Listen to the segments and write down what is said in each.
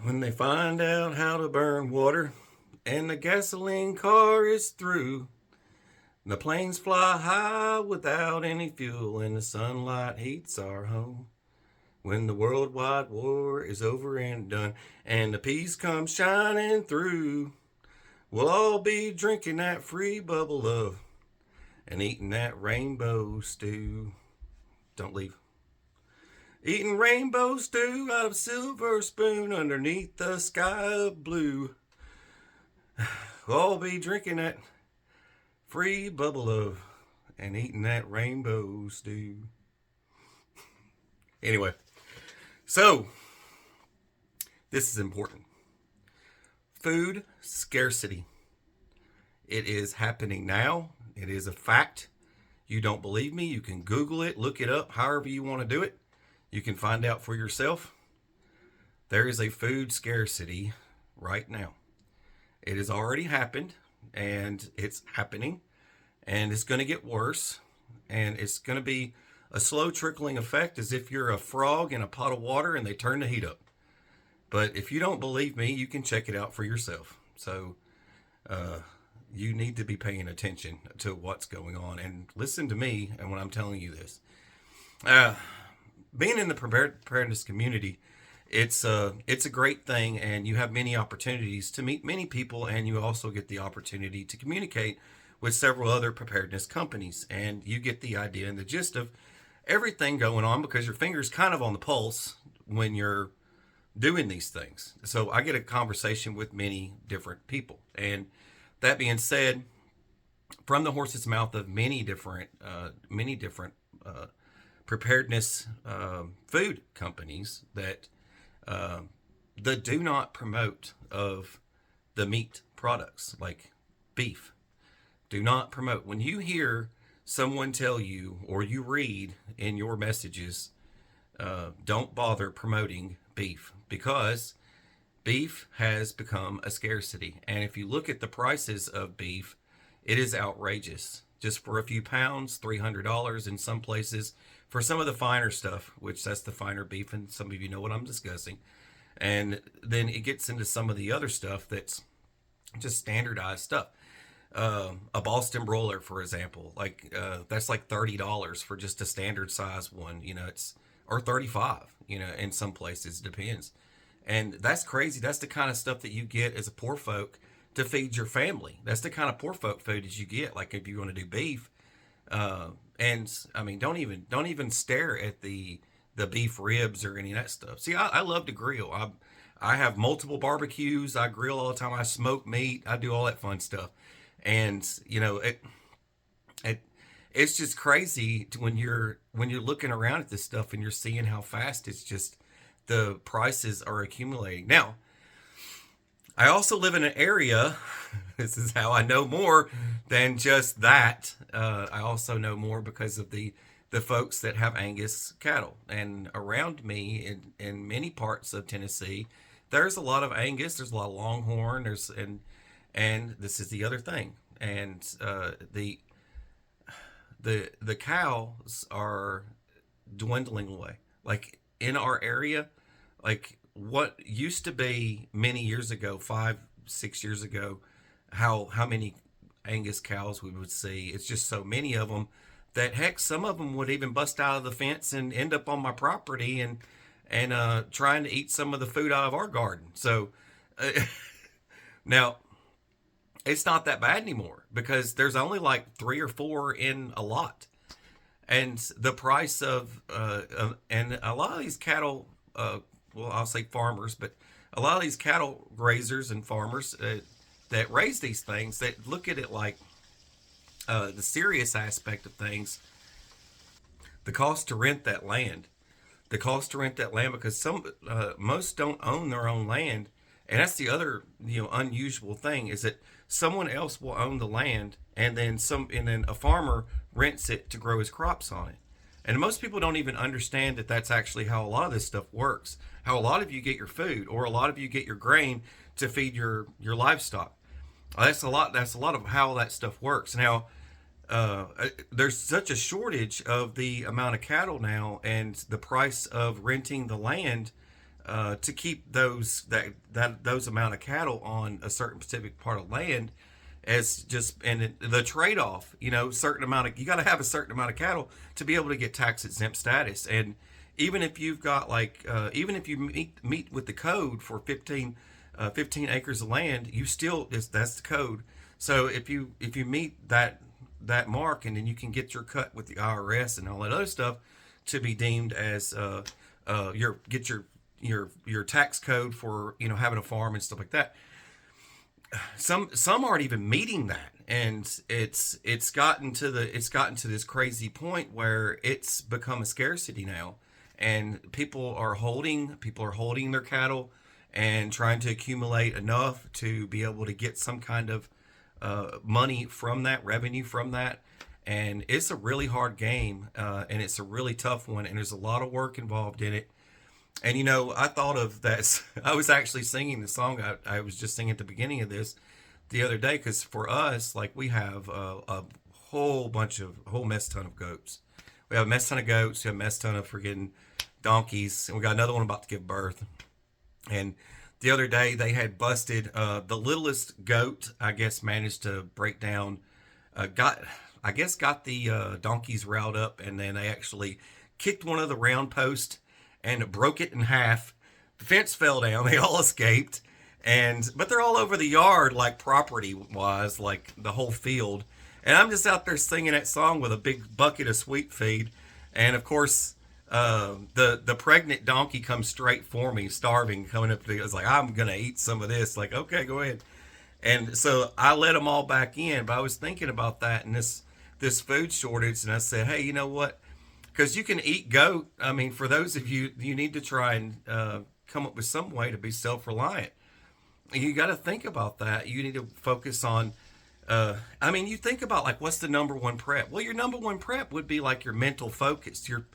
When they find out how to burn water and the gasoline car is through, the planes fly high without any fuel and the sunlight heats our home. When the worldwide war is over and done and the peace comes shining through, we'll all be drinking that free bubble love and eating that rainbow stew. Don't leave. Eating rainbow stew out of a silver spoon underneath the sky of blue. We'll all be drinking that free bubble of and eating that rainbow stew. Anyway, so this is important. Food scarcity. It is happening now. It is a fact. You don't believe me? You can Google it, look it up, however you want to do it. You can find out for yourself. There is a food scarcity right now. It has already happened, and it's happening, and it's going to get worse, and it's going to be a slow trickling effect as if you're a frog in a pot of water and they turn the heat up. But if you don't believe me, you can check it out for yourself. So you need to be paying attention to what's going on and listen to me and when I'm telling you this. Being in the preparedness community, it's a great thing, and you have many opportunities to meet many people, and you also get the opportunity to communicate with several other preparedness companies, and you get the idea and the gist of everything going on because your finger's kind of on the pulse when you're doing these things. So I get a conversation with many different people, and that being said, from the horse's mouth of many different preparedness food companies that the do not promote of the meat products like beef. Do not promote. When you hear someone tell you or you read in your messages, don't bother promoting beef because beef has become a scarcity. And if you look at the prices of beef, it is outrageous. Just for a few pounds, $300 in some places. For some of the finer stuff, which that's the finer beef, and some of you know what I'm discussing. And then it gets into some of the other stuff that's just standardized stuff. A Boston broiler, for example, that's like $30 for just a standard size one. It's or 35. In some places, depends. And that's crazy. That's the kind of stuff that you get as a poor folk to feed your family. That's the kind of poor folk food that you get. Like if you want to do beef. And I mean, don't even stare at the beef ribs or any of that stuff. See, I love to grill. I have multiple barbecues. I grill all the time. I smoke meat. I do all that fun stuff. And it's just crazy when you're looking around at this stuff and you're seeing how fast it's just the prices are accumulating. Now, I also live in an area, this is how I know more than just that. I also know more because of the folks that have Angus cattle. And around me in many parts of Tennessee, there's a lot of Angus, there's a lot of Longhorn, and this is the other thing. And the cows are dwindling away. Like in our area, like what used to be many years ago, 5-6 years ago, how many Angus cows we would see. It's just so many of them that heck, some of them would even bust out of the fence and end up on my property and trying to eat some of the food out of our garden. So now it's not that bad anymore because there's only like 3 or 4 in a lot. And the price of and a lot of these cattle, well, I'll say farmers, but a lot of these cattle grazers and farmers that raise these things, that look at it like the serious aspect of things, the cost to rent that land. The cost to rent that land because most don't own their own land. And that's the other unusual thing is that someone else will own the land and then a farmer rents it to grow his crops on it. And most people don't even understand that that's actually how a lot of this stuff works. How a lot of you get your food or a lot of you get your grain to feed your livestock. That's a lot of how that stuff works. Now, there's such a shortage of the amount of cattle now, and the price of renting the land to keep those amount of cattle on a certain specific part of land, as just and the trade-off, certain amount of, you got to have a certain amount of cattle to be able to get tax exempt status. And even if you've got even if you meet with the code for 15 acres of land, you still, that's the code. So if you meet that mark, and then you can get your cut with the IRS and all that other stuff to be deemed as your tax code for having a farm and stuff like that. Some aren't even meeting that, and it's gotten to this crazy point where it's become a scarcity now, and people are holding their cattle and trying to accumulate enough to be able to get some kind of money from that, revenue from that. And it's a really hard game, and it's a really tough one, and there's a lot of work involved in it. And I thought of that. I was actually singing the song I was just singing at the beginning of this the other day, because for us, like, we have a whole mess ton of goats. We have a mess ton of goats. We have a mess ton of friggin' donkeys, and we got another one about to give birth. And the other day they had busted the littlest goat. I guess managed to break down. Got the donkeys riled up, and then they actually kicked one of the round posts and it broke it in half. The fence fell down. They all escaped, but they're all over the yard, like property wise, like the whole field. And I'm just out there singing that song with a big bucket of sweet feed, and of course, the pregnant donkey comes straight for me, starving, coming up to me. I was like, I'm gonna eat some of this. Like, okay, go ahead. And so I let them all back in. But I was thinking about that and this food shortage, and I said, hey, you know what? Because you can eat goat. I mean, for those of you need to try and come up with some way to be self-reliant. You got to think about that. You need to focus on. You think about, like, what's the number one prep? Well, your number one prep would be like your mental focus, your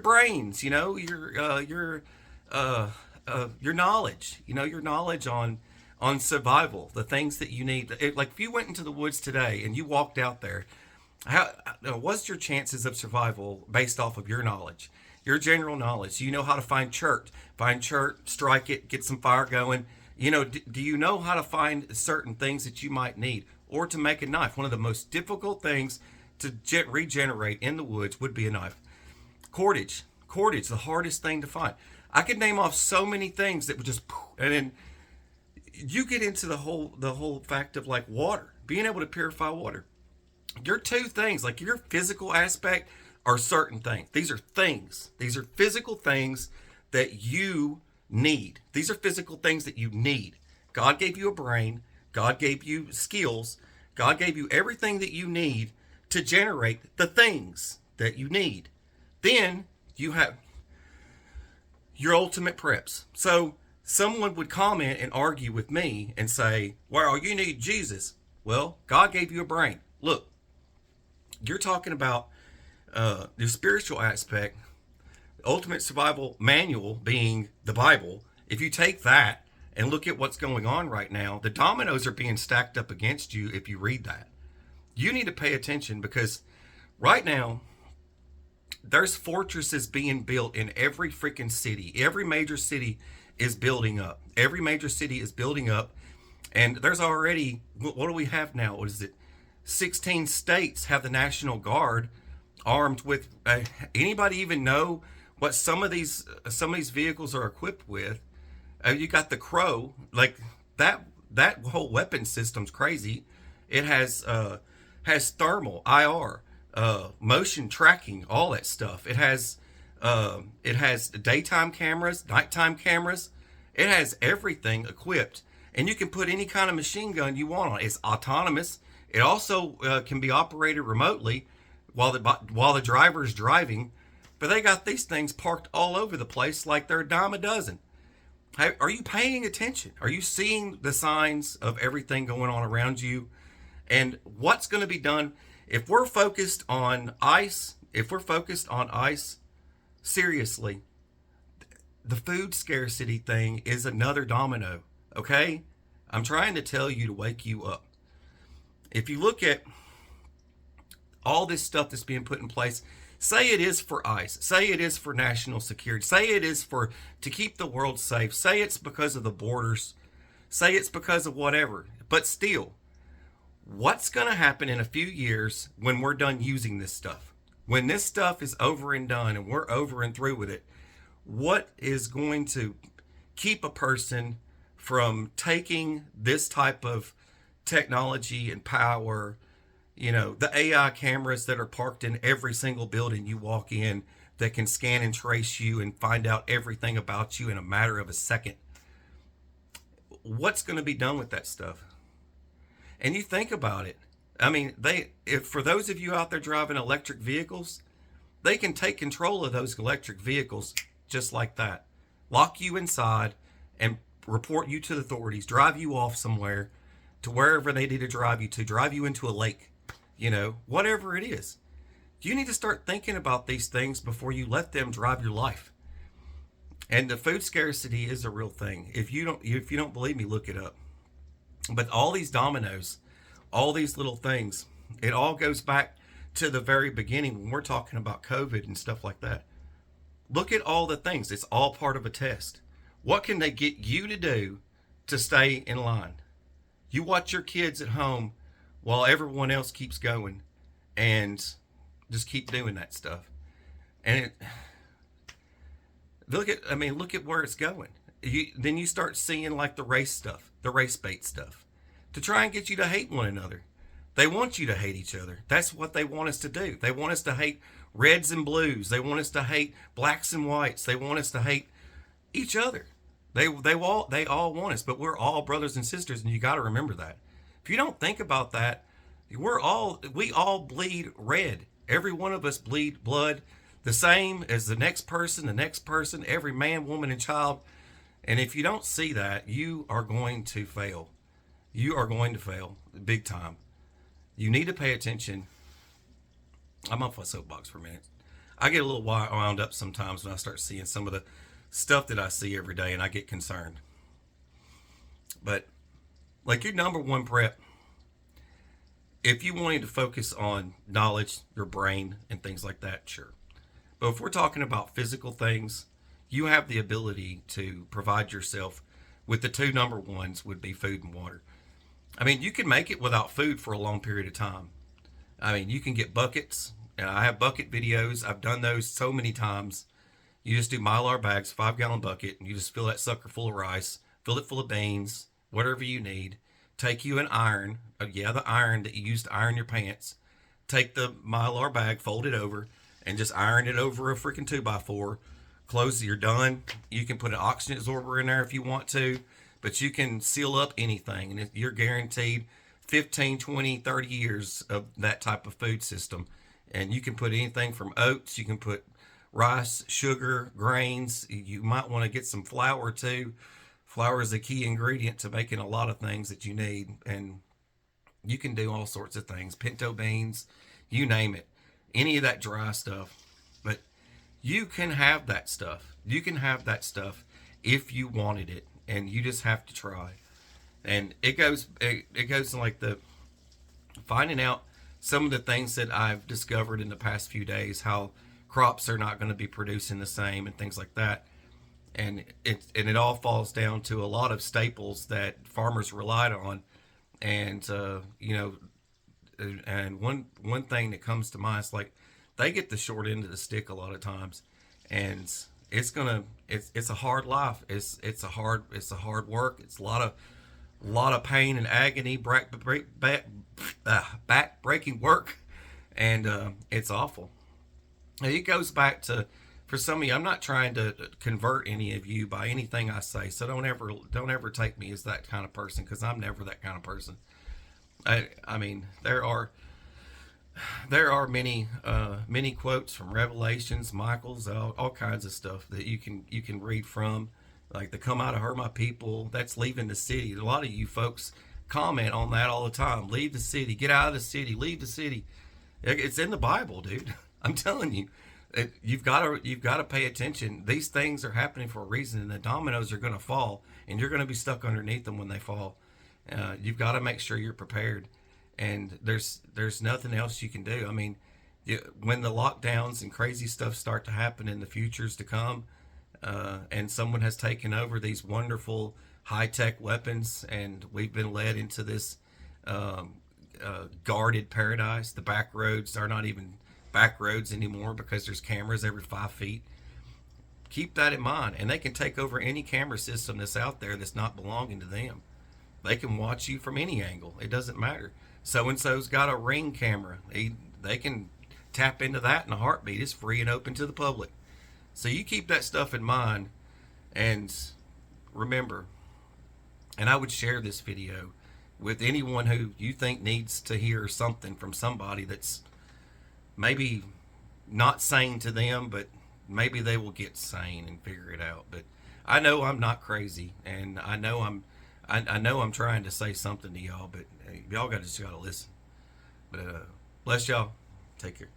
brains, your knowledge, your knowledge on survival, the things that you need. Like, if you went into the woods today and you walked out there, what's your chances of survival based off of your knowledge, your general knowledge? You know how to find chert, strike it, get some fire going. Do you know how to find certain things that you might need, or to make a knife? One of the most difficult things to regenerate in the woods would be a knife. Cordage, the hardest thing to find. I could name off so many things that would just, and then you get into the whole fact of, like, water, being able to purify water. Your two things, like your physical aspect, are certain things. These are things. These are physical things that you need. These are physical things that you need. God gave you a brain. God gave you skills. God gave you everything that you need to generate the things that you need. Then you have your ultimate preps. So someone would comment and argue with me and say, well, you need Jesus. Well, God gave you a brain. Look, you're talking about the spiritual aspect, ultimate survival manual being the Bible. If you take that and look at what's going on right now, the dominoes are being stacked up against you. If you read that, you need to pay attention, because right now there's fortresses being built in every freaking city. Every major city is building up. Every major city is building up. And there's already, what do we have now? What is it? 16 states have the National Guard armed with. Anybody even know what some of these vehicles are equipped with? You got the Crow, like that whole weapon system's crazy. It has thermal, IR, motion tracking, all that stuff. It has daytime cameras, nighttime cameras. It has everything equipped, and you can put any kind of machine gun you want on it. It's autonomous. It also can be operated remotely while the driver is driving. But they got these things parked all over the place like they're a dime a dozen. Are you paying attention? Are you seeing the signs of everything going on around you? And what's going to be done if we're focused on ice? Seriously, the food scarcity thing is another domino. Okay? I'm trying to tell you to wake you up. If you look at all this stuff that's being put in place, Say it is for ICE. Say it is for national security. Say it is for to keep the world safe. Say it's because of the borders. Say it's because of whatever. But still, what's going to happen in a few years when we're done using this stuff? When this stuff is over and done and we're over and through with it, what is going to keep a person from taking this type of technology and power? You know, the AI cameras that are parked in every single building you walk in that can scan and trace you and find out everything about you in a matter of a second. What's going to be done with that stuff? And you think about it. I mean, for those of you out there driving electric vehicles, they can take control of those electric vehicles just like that. Lock you inside and report you to the authorities, drive you off somewhere to wherever they need to drive you into a lake, you know, whatever it is. You need to start thinking about these things before you let them drive your life. And the food scarcity is a real thing. If you don't believe me, look it up. But all these dominoes, all these little things, it all goes back to the very beginning when we're talking about COVID and stuff like that. Look at all the things. It's all part of a test. What can they get you to do to stay in line? You watch your kids at home while everyone else keeps going and just keep doing that stuff. And look at where it's going. Then you start seeing like the race stuff, the race bait stuff, to try and get you to hate one another. They want you to hate each other. That's what they want us to do. They want us to hate reds and blues. They want us to hate blacks and whites. They want us to hate each other. They all want us, but we're all brothers and sisters, and you got to remember that. If you don't think about that, we all bleed red. Every one of us bleed blood the same as the next person, every man, woman, and child. And if you don't see that, you are going to fail. You are going to fail big time. You need to pay attention. I'm off my soapbox for a minute. I get a little wound up sometimes when I start seeing some of the stuff that I see every day, and I get concerned. But like your number one prep, if you wanted to focus on knowledge, your brain, and things like that, sure. But if we're talking about physical things, you have the ability to provide yourself with the two number ones would be food and water. I mean, you can make it without food for a long period of time. I mean, you can get buckets, and I have bucket videos. I've done those so many times. You just do Mylar bags, 5-gallon bucket, and you just fill that sucker full of rice, fill it full of beans, whatever you need. Take you an iron, the iron that you use to iron your pants. Take the Mylar bag, fold it over, and just iron it over a freaking 2x4. Close, you're done. You can put an oxygen absorber in there if you want to, but you can seal up anything, and you're guaranteed 15, 20, 30 years of that type of food system. And you can put anything from oats, you can put rice, sugar, grains. You might want to get some flour too. Flour is a key ingredient to making a lot of things that you need, and you can do all sorts of things. Pinto beans, you name it. Any of that dry stuff. But you can have that stuff. You can have that stuff if you wanted it, and you just have to try. And it goes like the finding out some of the things that I've discovered in the past few days, how crops are not going to be producing the same and things like that. And it all falls down to a lot of staples that farmers relied on. And and one thing that comes to mind is like they get the short end of the stick a lot of times, and it's a hard life. It's a hard work. It's a lot of pain and agony, back breaking work, and it's awful. And it goes back to, for some of you, I'm not trying to convert any of you by anything I say, so don't ever take me as that kind of person, because I'm never that kind of person. I mean, there are many quotes from Revelations, Michael's, all kinds of stuff that you can read from, like the "come out of her, my people." That's leaving the city. A lot of you folks comment on that all the time. Leave the city, get out of the city, leave the city. It's in the Bible, dude. I'm telling you. You've got to pay attention. These things are happening for a reason, and the dominoes are going to fall, and you're going to be stuck underneath them when they fall. You've got to make sure you're prepared, and there's nothing else you can do. I mean, when the lockdowns and crazy stuff start to happen in the futures to come, and someone has taken over these wonderful high-tech weapons, and we've been led into this guarded paradise. The back roads are not even back roads anymore because there's cameras every 5 feet. Keep that in mind, and they can take over any camera system that's out there that's not belonging to them. They can watch you from any angle. It doesn't matter. So and so's got a Ring camera. They can tap into that in a heartbeat. It's free and open to the public. So you keep that stuff in mind, and remember, and I would share this video with anyone who you think needs to hear something from somebody that's maybe not sane to them, but maybe they will get sane and figure it out. But I know I'm not crazy, and I know I'm trying to say something to y'all, but y'all just gotta listen. But bless y'all. Take care.